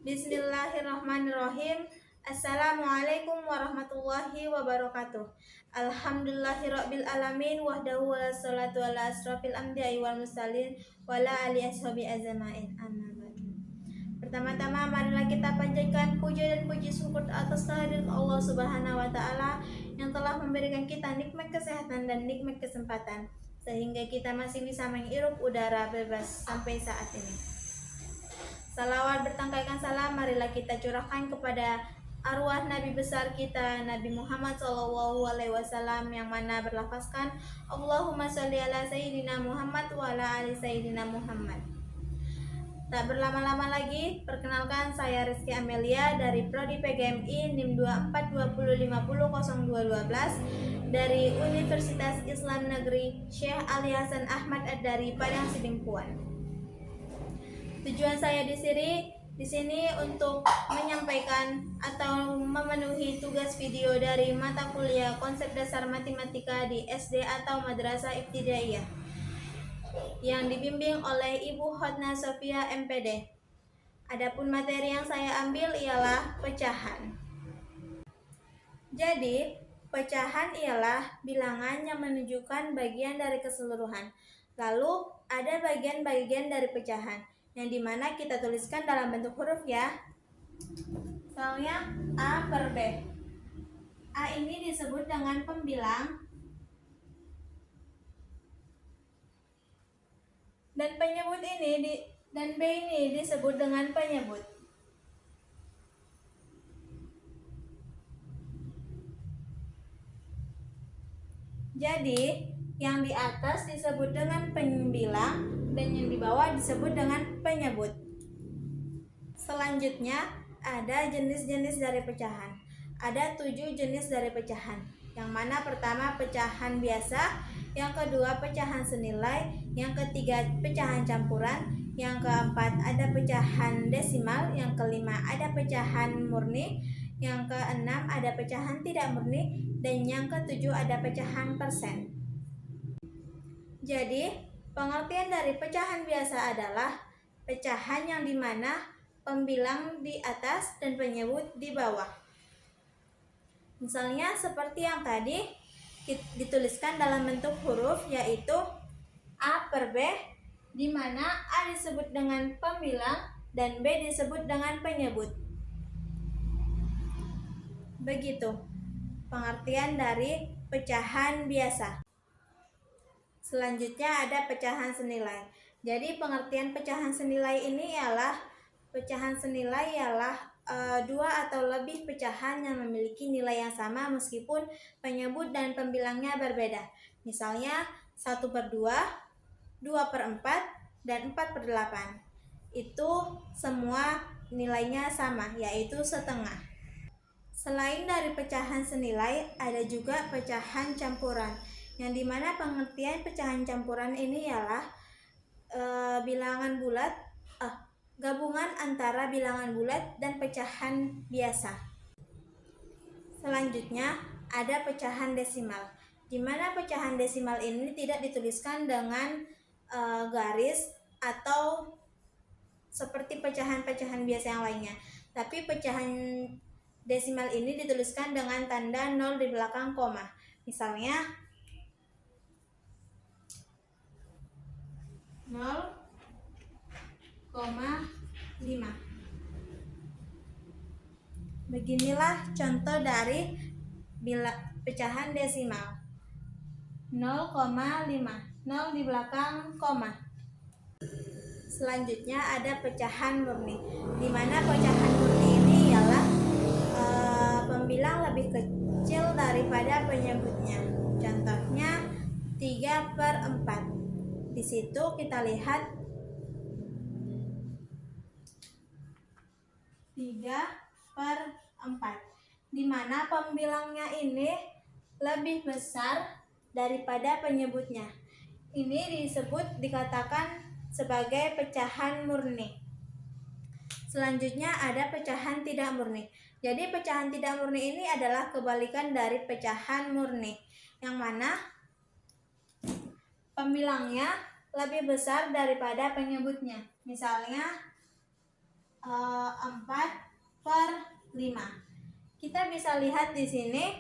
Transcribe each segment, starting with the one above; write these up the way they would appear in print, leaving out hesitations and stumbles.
Bismillahirrahmanirrahim. Assalamualaikum warahmatullahi wabarakatuh. Alhamdulillahirabbil alamin wahdahu wassalatu ala asrofil anbiya'i wal mursalin wala ali ashabi azmain. Amma ba'du. Pertama-tama marilah kita panjatkan puja dan puji syukur atas kehadirat Allah Subhanahu wa taala yang telah memberikan kita nikmat kesehatan dan nikmat kesempatan sehingga kita masih bisa menghirup udara bebas sampai saat ini. Salawat bertangkaikan salam marilah kita curahkan kepada arwah Nabi besar kita Nabi Muhammad SAW yang mana berlafazkan Allahumma sholli ala Sayyidina Muhammad wa ala ali Sayyidina Muhammad. Tak berlama-lama lagi, perkenalkan saya Rizky Amelia dari Prodi PGMI NIM 2420500212 dari Universitas Islam Negeri Syekh Ali Hasan Ahmad Ad-Dari Padang Sidimpuan. Tujuan saya di sini untuk menyampaikan atau memenuhi tugas video dari mata kuliah konsep dasar matematika di SD atau Madrasah Ibtidaiyah yang dibimbing oleh Ibu Hotna Sofia MPD. Adapun materi yang saya ambil ialah pecahan. Jadi, pecahan ialah bilangan yang menunjukkan bagian dari keseluruhan. Lalu, ada bagian-bagian dari pecahan yang dimana kita tuliskan dalam bentuk huruf ya. Misalnya A per B. A ini disebut dengan pembilang dan penyebut dan B ini disebut dengan penyebut. Jadi, yang di atas disebut dengan pembilang dan yang di bawah disebut dengan penyebut. Selanjutnya, ada jenis-jenis dari pecahan. Ada 7 jenis dari pecahan. Yang mana pertama pecahan biasa, yang kedua pecahan senilai, yang ketiga pecahan campuran, yang keempat ada pecahan desimal, yang kelima ada pecahan murni, yang keenam ada pecahan tidak murni, dan yang ketujuh ada pecahan persen. Jadi, pengertian dari pecahan biasa adalah pecahan yang dimana pembilang di atas dan penyebut di bawah. Misalnya seperti yang tadi dituliskan dalam bentuk huruf yaitu A per B, di mana A disebut dengan pembilang dan B disebut dengan penyebut. Begitu pengertian dari pecahan biasa. Selanjutnya ada pecahan senilai. Jadi pengertian pecahan senilai ini ialah dua atau lebih pecahan yang memiliki nilai yang sama meskipun penyebut dan pembilangnya berbeda. Misalnya 1/2, 2/4, dan 4/8. Itu semua nilainya sama, yaitu setengah. Selain dari pecahan senilai, ada juga pecahan campuran, yang dimana pengertian pecahan campuran ini ialah gabungan antara bilangan bulat dan pecahan biasa. Selanjutnya ada pecahan desimal, di mana pecahan desimal ini tidak dituliskan dengan garis atau seperti pecahan-pecahan biasa yang lainnya, tapi pecahan desimal ini dituliskan dengan tanda 0 di belakang koma. Misalnya 0,5. Beginilah contoh dari pecahan desimal. 0,5, 0 di belakang koma. Selanjutnya ada pecahan murni, di mana pecahan murni ini ialah pembilang lebih kecil daripada penyebutnya. Contohnya 3/4. Di situ kita lihat 3/4, di mana pembilangnya ini lebih besar daripada penyebutnya. Ini dikatakan sebagai pecahan murni. Selanjutnya ada pecahan tidak murni. Jadi pecahan tidak murni ini adalah kebalikan dari pecahan murni, yang mana pembilangnya lebih besar daripada penyebutnya. Misalnya 4 Kita bisa lihat di sini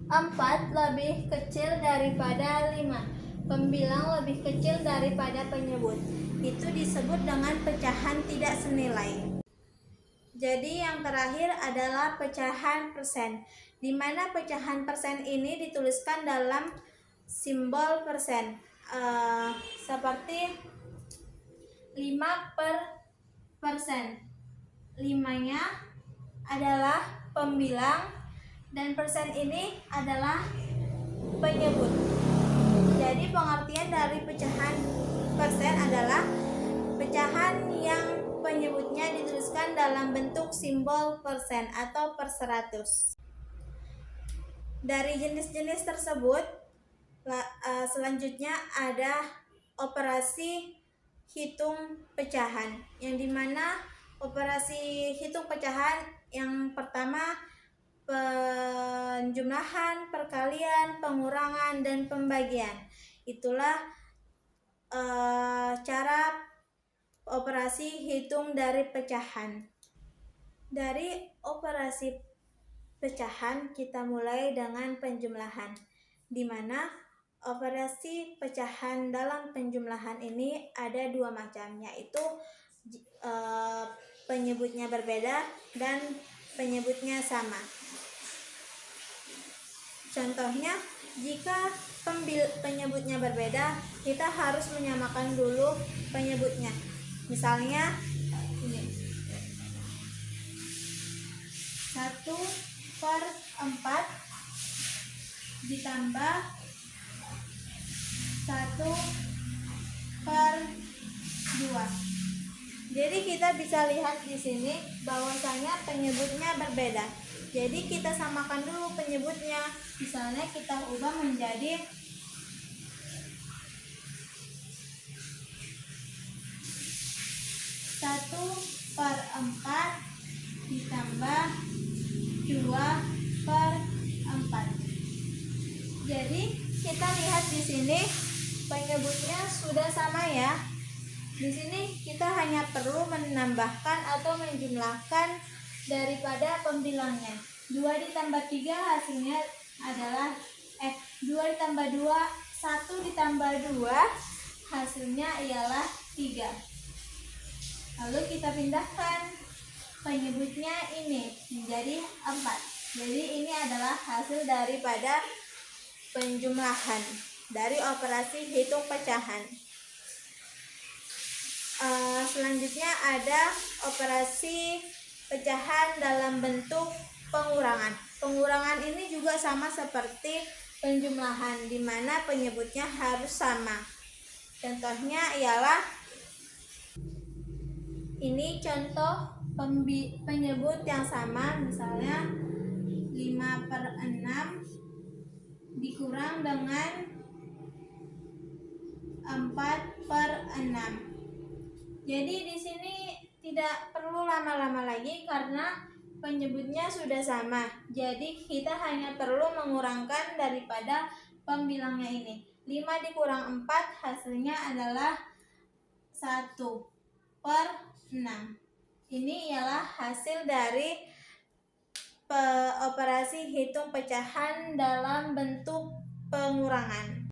4 lebih kecil daripada 5. Pembilang lebih kecil daripada penyebut. Itu disebut dengan pecahan tidak senilai. Jadi yang terakhir adalah pecahan persen, di mana pecahan persen ini dituliskan dalam simbol persen, seperti 5%. 5-nya adalah pembilang dan persen ini adalah penyebut. Jadi pengertian dari pecahan persen adalah pecahan yang penyebutnya dituliskan dalam bentuk simbol persen atau per 100. Dari jenis-jenis tersebut, selanjutnya ada operasi hitung pecahan, yang dimana operasi hitung pecahan yang pertama penjumlahan, perkalian, pengurangan, dan pembagian. Itulah cara operasi hitung dari pecahan. Dari operasi pecahan kita mulai dengan penjumlahan, di mana operasi pecahan dalam penjumlahan ini ada 2 macam, yaitu penyebutnya berbeda dan penyebutnya sama. Contohnya, jika penyebutnya berbeda, kita harus menyamakan dulu penyebutnya. Misalnya ini 1/4 ditambah 1/2. Jadi kita bisa lihat di sini bahwasanya penyebutnya berbeda. Jadi kita samakan dulu penyebutnya. Misalnya kita ubah menjadi 1/4 ditambah 2/4. Jadi kita lihat di sini penyebutnya sudah sama ya. Di sini kita hanya perlu menambahkan atau menjumlahkan daripada pembilangnya. 2 ditambah 3 hasilnya adalah 2 ditambah 2, 1 ditambah 2 hasilnya ialah 3. Lalu kita pindahkan penyebutnya ini menjadi 4. Jadi ini adalah hasil daripada penjumlahan dari operasi hitung pecahan. Selanjutnya ada operasi pecahan dalam bentuk pengurangan. Pengurangan ini juga sama seperti penjumlahan, di mana penyebutnya harus sama. Contohnya ialah ini contoh penyebut yang sama, misalnya 5/6 dikurang dengan 4/6. Jadi di sini tidak perlu lama-lama lagi karena penyebutnya sudah sama. Jadi kita hanya perlu mengurangkan daripada pembilangnya ini. 5 dikurang 4 hasilnya adalah 1/6. Ini ialah hasil dari operasi hitung pecahan dalam bentuk pengurangan.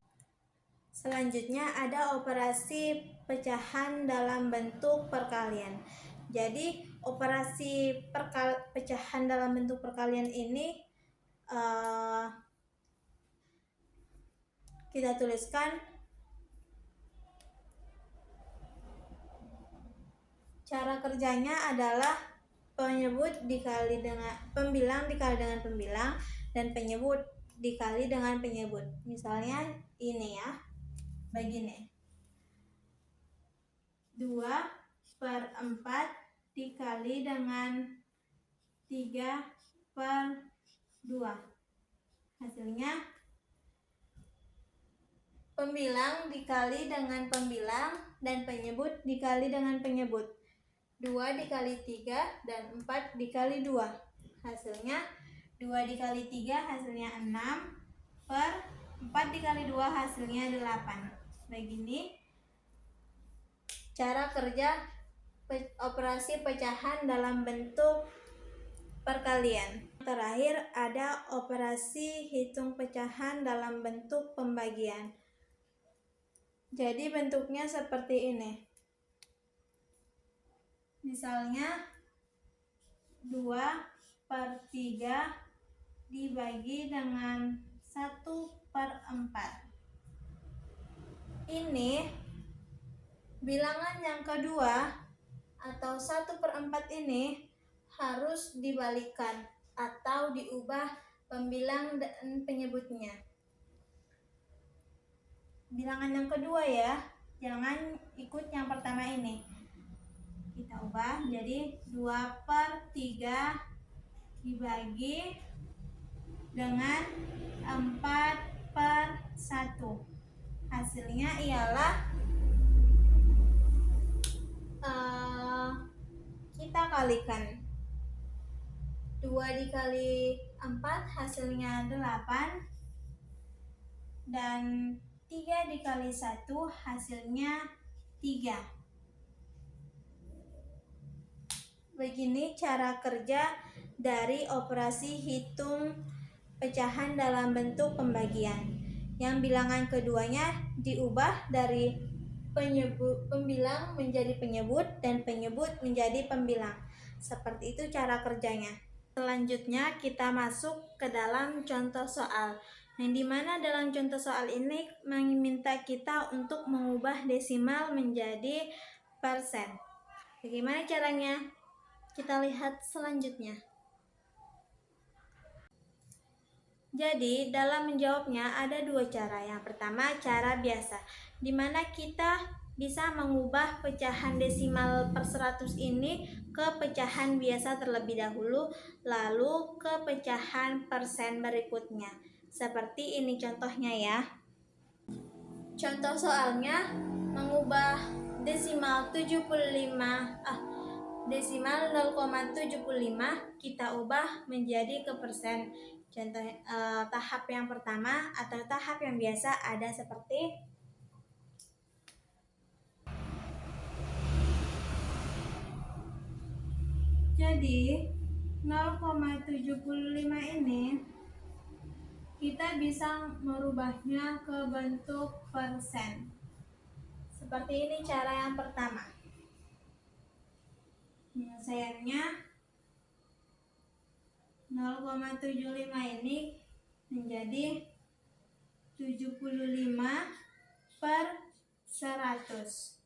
Selanjutnya ada operasi pecahan dalam bentuk perkalian. Jadi operasi pecahan dalam bentuk perkalian ini kita tuliskan. Cara kerjanya adalah penyebut dikali dengan pembilang dikali dengan pembilang dan penyebut dikali dengan penyebut. Misalnya ini ya, begini. 2/4 dikali dengan 3/2. Hasilnya pembilang dikali dengan pembilang dan penyebut dikali dengan penyebut. 2 dikali 3 dan 4 dikali 2. Hasilnya 2 dikali 3 hasilnya 6/4 dikali 2 hasilnya 8. Begini cara kerja operasi pecahan dalam bentuk perkalian. Terakhir ada operasi hitung pecahan dalam bentuk pembagian. Jadi bentuknya seperti ini. Misalnya 2/3 dibagi dengan 1/4. Ini bilangan yang kedua atau 1/4 ini harus dibalikkan atau diubah pembilang dan penyebutnya. Bilangan yang kedua ya, jangan ikut yang pertama ini. Kita ubah jadi 2/3 dibagi dengan 4/1. Hasilnya ialah kita kalikan 2 dikali 4 hasilnya 8, dan 3 dikali 1 hasilnya 3. Begini cara kerja dari operasi hitung pecahan dalam bentuk pembagian. Yang bilangan keduanya diubah dari pembilang menjadi penyebut dan penyebut menjadi pembilang. Seperti itu cara kerjanya. Selanjutnya kita masuk ke dalam contoh soal, yang dimana dalam contoh soal ini meminta kita untuk mengubah desimal menjadi persen. Bagaimana caranya? Kita lihat selanjutnya. Jadi dalam menjawabnya ada 2 cara. Yang pertama cara biasa, di mana kita bisa mengubah pecahan desimal per 100 ini ke pecahan biasa terlebih dahulu, lalu ke pecahan persen berikutnya. Seperti ini contohnya ya. Contoh soalnya mengubah desimal 0,75 kita ubah menjadi ke persen. Contoh tahap yang pertama atau tahap yang biasa ada seperti jadi 0,75 ini kita bisa merubahnya ke bentuk persen. Seperti ini cara yang pertama. Penyelesaiannya 0,75 ini menjadi 75/100.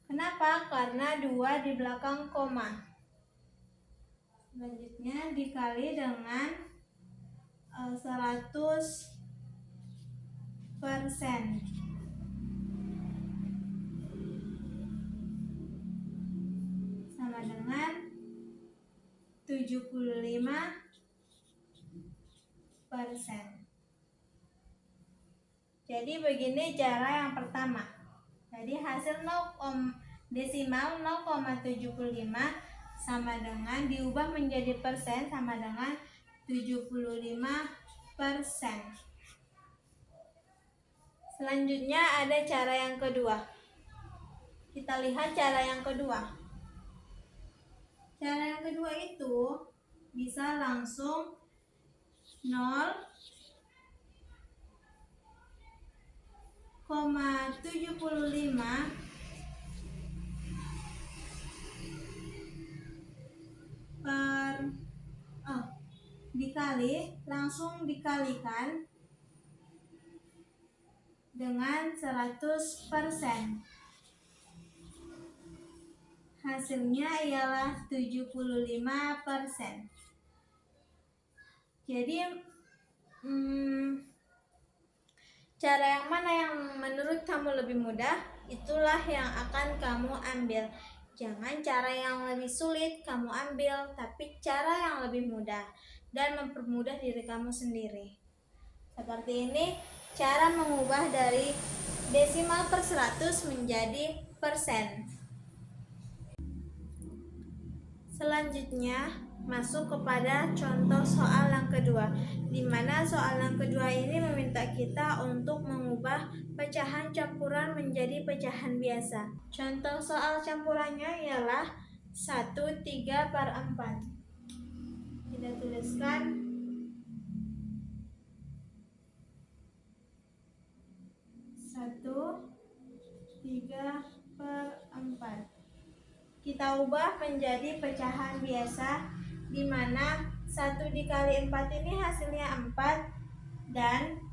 Kenapa? Karena 2 di belakang koma. Selanjutnya dikali dengan 100%. Sama dengan 75%. Jadi begini cara yang pertama. Jadi hasil desimal 0,75 sama dengan diubah menjadi persen sama dengan 75%. Selanjutnya ada cara yang kedua. Kita lihat cara yang kedua. Cara yang kedua itu bisa langsung 0,75 langsung dikalikan dengan 100%. Hasilnya ialah 75%. Jadi cara yang mana yang menurut kamu lebih mudah, itulah yang akan kamu ambil. Jangan cara yang lebih sulit kamu ambil, tapi cara yang lebih mudah dan mempermudah diri kamu sendiri. Seperti ini cara mengubah dari desimal per 100 menjadi persen. Selanjutnya masuk kepada contoh soal yang kedua, di mana soal yang kedua ini meminta kita untuk mengubah pecahan campuran menjadi pecahan biasa. Contoh soal campurannya ialah 1/3/4. Kita tuliskan 1/3/4. Kita ubah menjadi pecahan biasa, di mana 1 dikali 4 ini hasilnya 4, dan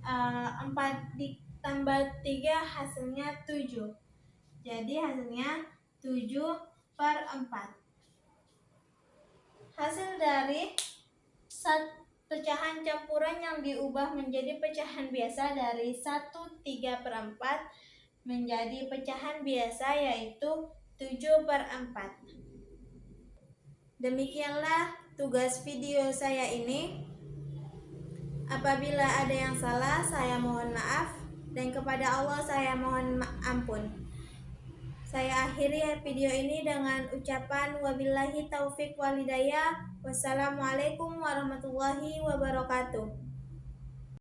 4 ditambah 3 hasilnya 7. Jadi hasilnya 7/4. Hasil dari pecahan campuran yang diubah menjadi pecahan biasa dari 1/3/4 menjadi pecahan biasa, yaitu 7/4. Demikianlah tugas video saya ini. Apabila ada yang salah, saya mohon maaf, dan kepada Allah saya mohon ampun. Saya akhiri video ini dengan ucapan wabillahi taufik walhidayah. Wassalamualaikum warahmatullahi wabarakatuh.